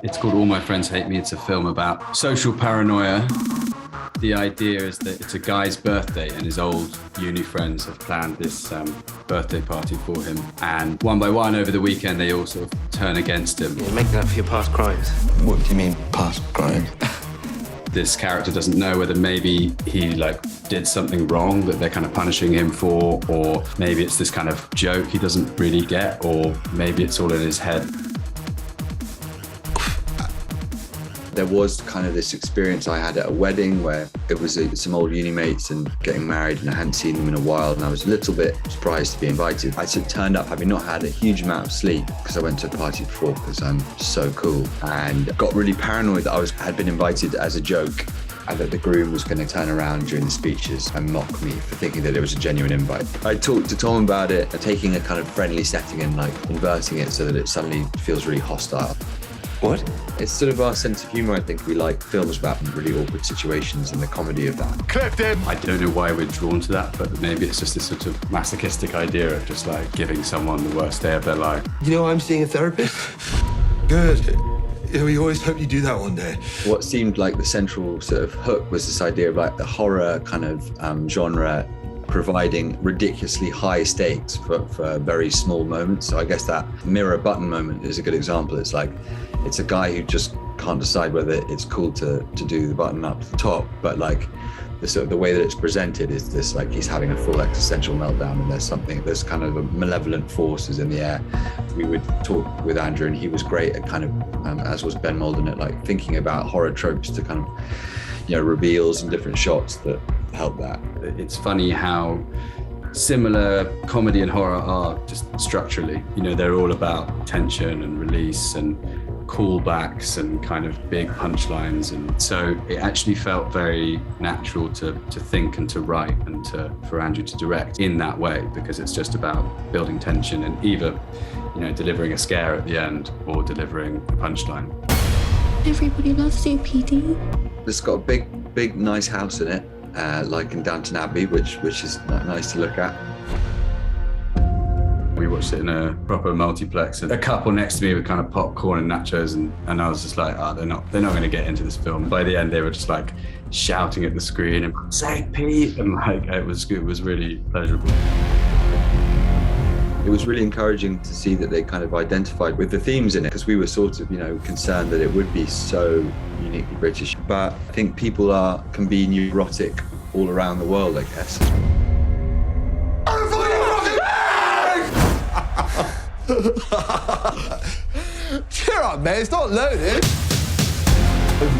It's called All My Friends Hate Me. It's a film about social paranoia. The idea is that it's a guy's birthday and his old uni friends have planned this birthday party for him. And one by one over the weekend, they all sort of turn against him. You're making up for your past crimes. What do you mean, past crimes? This character doesn't know whether maybe he did something wrong that they're kind of punishing him for, or maybe it's this kind of joke he doesn't really get, or maybe it's all in his head. There was kind of this experience I had at a wedding where it was some old uni mates and getting married, and I hadn't seen them in a while, and I was a little bit surprised to be invited. I turned up having not had a huge amount of sleep because I went to a party before because I'm so cool, and got really paranoid that I had been invited as a joke and that the groom was going to turn around during the speeches and mock me for thinking that it was a genuine invite. I talked to Tom about it, taking a kind of friendly setting and inverting it so that it suddenly feels really hostile. What? It's sort of our sense of humour. I think we like films about really awkward situations and the comedy of that. Clipped him! I don't know why we're drawn to that, but maybe it's just this sort of masochistic idea of just giving someone the worst day of their life. You know, I'm seeing a therapist. Good. Yeah, we always hope you do that one day. What seemed like the central sort of hook was this idea of the horror kind of genre providing ridiculously high stakes for very small moments. So I guess that mirror button moment is a good example. It's a guy who just can't decide whether it's cool to do the button up the top, but the way that it's presented is this he's having a full existential meltdown, and there's kind of a malevolent forces in the air. We would talk with Andrew, and he was great at kind of, as was Ben Molden, at thinking about horror tropes to kind of, reveals and different shots that help that. It's funny how similar comedy and horror are just structurally. They're all about tension and release and callbacks and kind of big punchlines, and so it actually felt very natural to think and to write and for Andrew to direct in that way, because it's just about building tension and either delivering a scare at the end or delivering a punchline. Everybody loves you, PD. It's got a big nice house in it, like in Downton Abbey, which is nice to look at. We watched it in a proper multiplex, and a couple next to me with kind of popcorn and nachos, and I was just like, they're not going to get into this film. By the end, they were just shouting at the screen and say Pete, and it was really pleasurable. It was really encouraging to see that they kind of identified with the themes in it, because we were sort of, concerned that it would be so uniquely British. But I think people can be neurotic all around the world, I guess. Cheer up, mate, it's not loaded.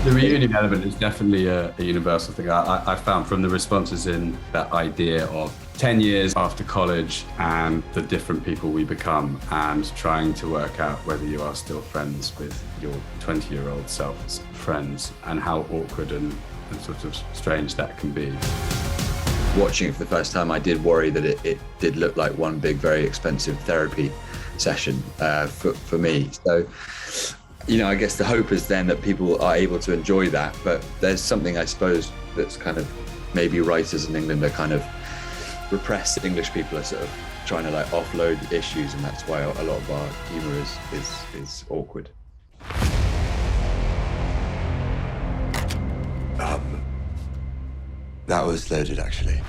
The reunion element is definitely a universal thing. I found from the responses in that idea of 10 years after college and the different people we become, and trying to work out whether you are still friends with your 20-year-old self as friends, and how awkward and sort of strange that can be. Watching it for the first time, I did worry that it did look like one big, very expensive therapy session for me. So, I guess the hope is then that people are able to enjoy that. But there's something, I suppose, that's kind of maybe writers in England are kind of repressed. English people are sort of trying to offload issues, and that's why a lot of our humour is awkward. That was loaded, actually.